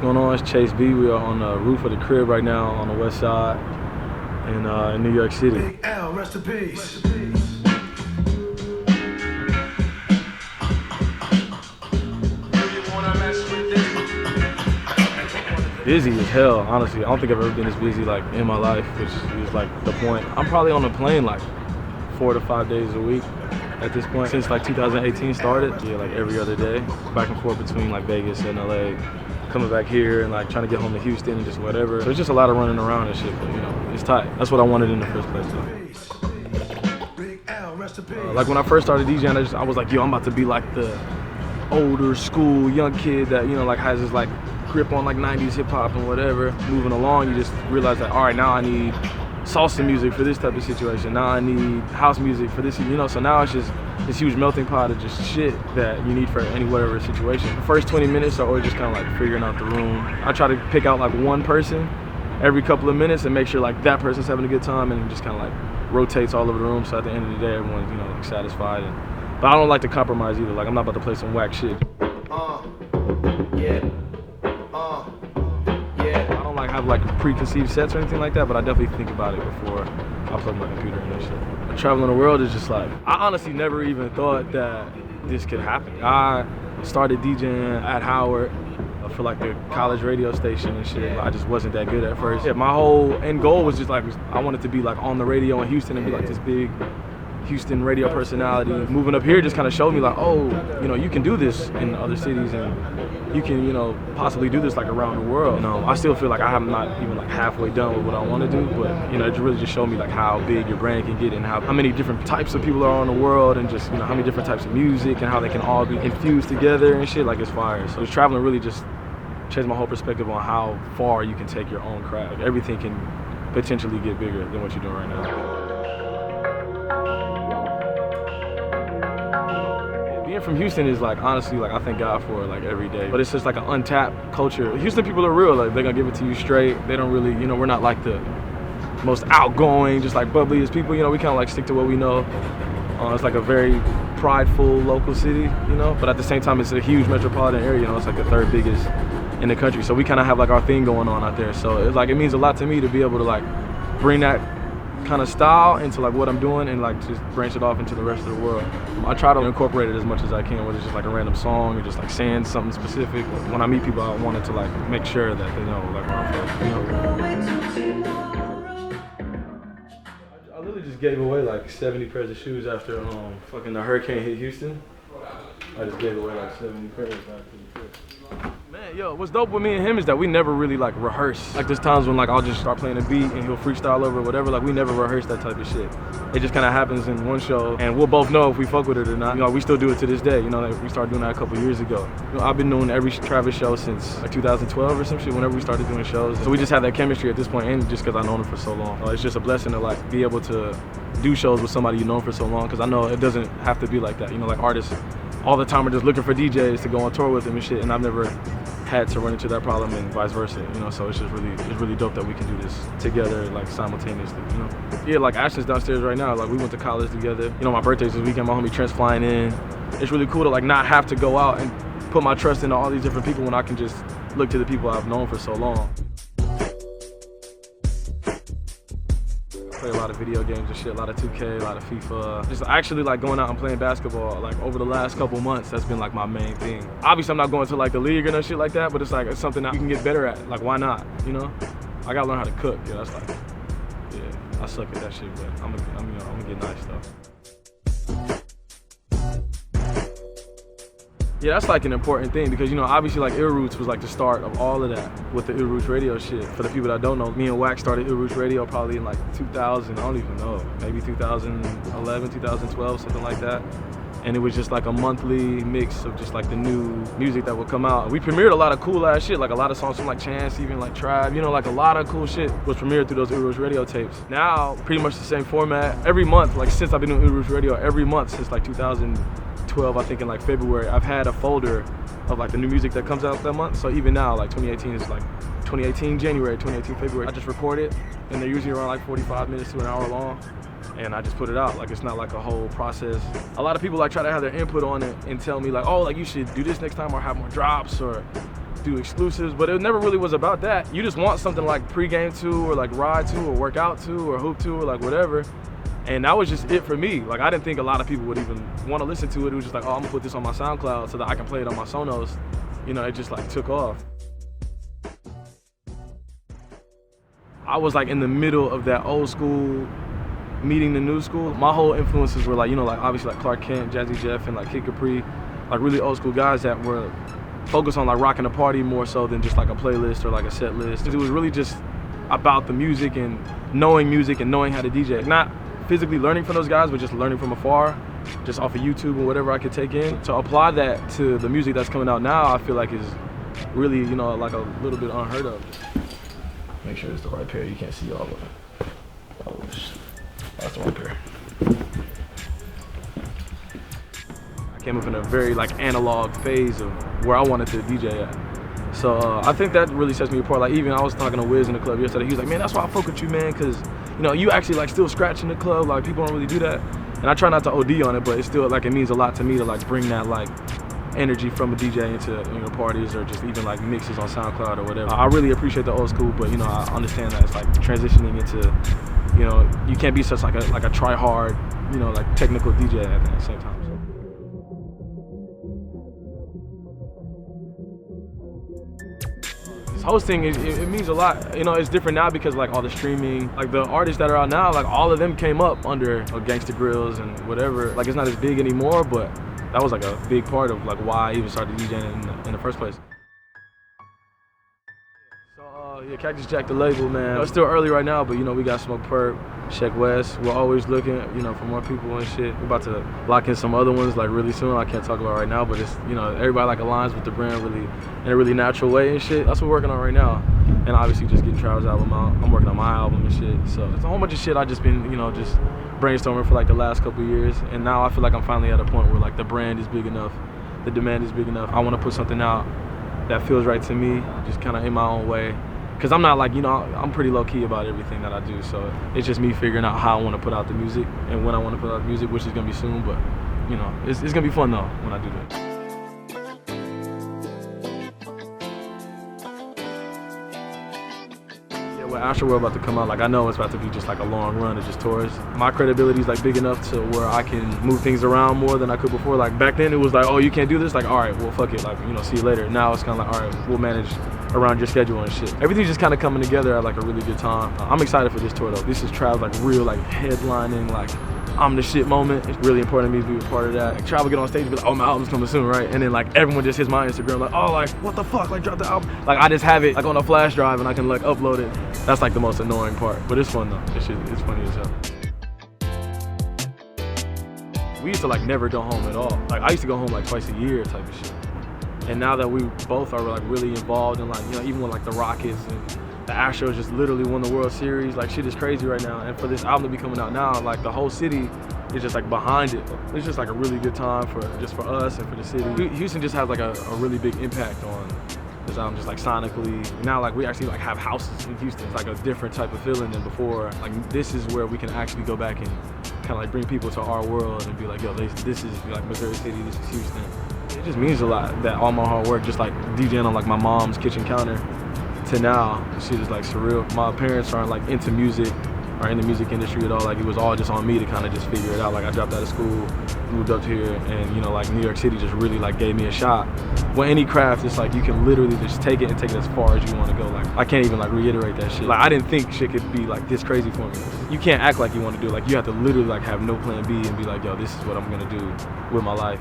going on? It's Chase B. We are on the roof of the crib right now on the west side in New York City. Big L, rest in peace. Busy as hell, honestly. I don't think I've ever been this busy like in my life, which is like the point. I'm probably on the plane like 4 to 5 days a week at this point. Since like 2018 started, yeah, like every other day. Back and forth between like Vegas and LA. Coming back here and like trying to get home to Houston and just whatever. So it's just a lot of running around and shit, but you know, it's tight. That's what I wanted in the first place though. Like when I first started DJing, I was like, yo, I'm about to be like the older school young kid that, you know, like has this like grip on like 90s hip hop and whatever. Moving along, you just realize that, all right, now I need salsa music for this type of situation. Now I need house music for this, you know, so now it's just this huge melting pot of just shit that you need for any whatever situation. The first 20 minutes are always just kind of like figuring out the room. I try to pick out like one person every couple of minutes and make sure like that person's having a good time, and it just kind of like rotates all over the room, so at the end of the day everyone's, you know, like satisfied. But I don't like to compromise either. Like I'm not about to play some whack shit. I don't like have like preconceived sets or anything like that, but I definitely think about it before I plug my computer in and shit. Traveling the world is just like, I honestly never even thought that this could happen. I started DJing at Howard for like the college radio station and shit. I just wasn't that good at first. Yeah, my whole end goal was just like, I wanted to be like on the radio in Houston and be like this big Houston radio personality. Moving up here just kind of showed me like, oh, you know, you can do this in other cities and you can, you know, possibly do this like around the world. You know, I still feel like I'm not even like halfway done with what I want to do, but you know, it really just showed me like how big your brand can get and how many different types of people are on the world, and just, you know, how many different types of music and how they can all be infused together and shit. Like, it's fire. So just traveling really just changed my whole perspective on how far you can take your own craft. Like, everything can potentially get bigger than what you're doing right now. Being from Houston is like, honestly, like I thank God for it like every day. But it's just like an untapped culture. Houston people are real, like they're gonna give it to you straight. They don't really, you know, we're not like the most outgoing, just like bubbliest people, you know, we kind of like stick to what we know. It's like a very prideful local city, you know, but at the same time it's a huge metropolitan area, you know, it's like the third biggest in the country. So we kind of have like our thing going on out there. So it's like, it means a lot to me to be able to like bring that kind of style into like what I'm doing and like just branch it off into the rest of the world. I try to incorporate it as much as I can, whether it's just like a random song or just like saying something specific. When I meet people, I wanted to like make sure that they know like where I'm from, you know? I literally just gave away like 70 pairs of shoes after fucking the hurricane hit Houston. I just gave away like 70 pairs after the trip. Man, yo, what's dope with me and him is that we never really like rehearse. Like there's times when like I'll just start playing a beat and he'll freestyle over it, whatever. Like we never rehearse that type of shit. It just kind of happens in one show, and we'll both know if we fuck with it or not. You know, we still do it to this day. You know, like we started doing that a couple years ago. You know, I've been doing every Travis show since like 2012 or some shit. Whenever we started doing shows, so we just have that chemistry at this point, and just because I've known him for so long, it's just a blessing to like be able to do shows with somebody you've known for so long. Because I know it doesn't have to be like that. You know, like artists all the time are just looking for DJs to go on tour with them and shit, and I've never had to run into that problem and vice versa, you know, so it's really dope that we can do this together, like simultaneously, you know. Yeah, like Ashton's downstairs right now, like we went to college together. You know, my birthday's this weekend, my homie Trent's flying in. It's really cool to like not have to go out and put my trust into all these different people when I can just look to the people I've known for so long. Play a lot of video games and shit, a lot of 2K, a lot of FIFA. Just actually like going out and playing basketball, like over the last couple months, that's been like my main thing. Obviously I'm not going to like the league or no shit like that, but it's like, it's something that you can get better at. Like why not, you know? I gotta learn how to cook, yeah, that's like, yeah, I suck at that shit, but I'm gonna get nice though. Yeah, that's like an important thing because, you know, obviously like Illroots was like the start of all of that with the Illroots radio shit. For the people that don't know, me and Wax started Illroots radio probably in like 2000, I don't even know, maybe 2011, 2012, something like that. And it was just like a monthly mix of just like the new music that would come out. We premiered a lot of cool ass shit, like a lot of songs from like Chance, even like Tribe, you know, like a lot of cool shit was premiered through those Illroots radio tapes. Now, pretty much the same format. Every month, like since I've been doing Illroots radio, every month since like 2012, I think in like February, I've had a folder of like the new music that comes out that month. So even now, like 2018 is like 2018 January, 2018 February. I just record it, and they're usually around like 45 minutes to an hour long. And I just put it out. Like it's not like a whole process. A lot of people like try to have their input on it and tell me like, oh, like you should do this next time or have more drops or do exclusives, but it never really was about that. You just want something like pregame to, or like ride to, or work out to, or hoop to, or like whatever. And that was just it for me. Like, I didn't think a lot of people would even want to listen to it. It was just like, oh, I'm gonna put this on my SoundCloud so that I can play it on my Sonos. You know, it just like took off. I was like in the middle of that old school meeting the new school. My whole influences were like, you know, like obviously like Clark Kent, Jazzy Jeff, and like Kid Capri, like really old school guys that were focused on like rocking the party more so than just like a playlist or like a set list. It was really just about the music and knowing how to DJ. Not physically learning from those guys, but just learning from afar, just off of YouTube and whatever I could take in. To apply that to the music that's coming out now, I feel like is really, you know, like a little bit unheard of. Make sure it's the right pair. You can't see all of it. Oh, that's the right pair. I came up in a very like analog phase of where I wanted to DJ at. So I think that really sets me apart. Like even I was talking to Wiz in the club yesterday. He was like, man, that's why I fuck with you, man, because you know, you actually like still scratching the club. Like people don't really do that. And I try not to OD on it, but it's still like it means a lot to me to like bring that like energy from a DJ into, you know, parties or just even like mixes on SoundCloud or whatever. I really appreciate the old school, but you know, I understand that it's like transitioning into, you know, you can't be such like a try hard, you know, like technical DJ at the same time. Hosting, it means a lot. You know, it's different now because like all the streaming, like the artists that are out now, like all of them came up under Gangsta Grills and whatever. Like it's not as big anymore, but that was like a big part of like why I even started DJing in the first place. So yeah, Cactus Jack the label, man. It's still early right now, but you know, we got Smoke Perp, Sheck West. We're always looking, you know, for more people and shit. We're about to lock in some other ones like really soon. I can't talk about right now, but it's, you know, everybody like aligns with the brand really in a really natural way and shit. That's what we're working on right now. And obviously just getting Travis' album out. I'm working on my album and shit. So it's a whole bunch of shit I just been, you know, just brainstorming for like the last couple years. And now I feel like I'm finally at a point where like the brand is big enough, the demand is big enough. I want to put something out that feels right to me, just kind of in my own way. Because I'm not like, you know, I'm pretty low key about everything that I do. So it's just me figuring out how I want to put out the music and when I want to put out the music, which is going to be soon. But, you know, it's going to be fun though when I do that. With Astroworld about to come out, like I know it's about to be just like a long run of just tours. My credibility is like big enough to where I can move things around more than I could before. Like back then it was like, oh, you can't do this? Like, all right, well, fuck it. Like, you know, see you later. Now it's kind of like, all right, we'll manage around your schedule and shit. Everything's just kind of coming together at like a really good time. I'm excited for this tour though. This is Trav like real like headlining, like I'm the shit moment. It's really important to me to be a part of that. Like, Trav will get on stage and be like, oh, my album's coming soon, right? And then like everyone just hits my Instagram like, oh, like what the fuck? Like drop the album. Like I just have it like on a flash drive and I can like upload it. That's like the most annoying part, but it's fun though. This shit, it's funny as hell. We used to like never go home at all. Like I used to go home like twice a year type of shit. And now that we both are like really involved in like, you know, even with like the Rockets and the Astros just literally won the World Series, like shit is crazy right now. And for this album to be coming out now, like the whole city is just like behind it. It's just like a really good time for us and for the city. Houston just has like a really big impact on this album, just like sonically. Now like we actually like have houses in Houston. It's like a different type of feeling than before. Like this is where we can actually go back and kind of like bring people to our world and be like, yo, this is like Missouri City, this is Houston. It just means a lot that all my hard work, just like DJing on like my mom's kitchen counter to now, shit is like surreal. My parents aren't like into music or in the music industry at all. Like it was all just on me to kind of just figure it out. Like I dropped out of school, moved up here, and you know, like New York City just really like gave me a shot. With any craft, it's like you can literally just take it and take it as far as you want to go. Like I can't even like reiterate that shit. Like I didn't think shit could be like this crazy for me. You can't act like you want to do it. Like you have to literally like have no plan B and be like, yo, this is what I'm gonna do with my life.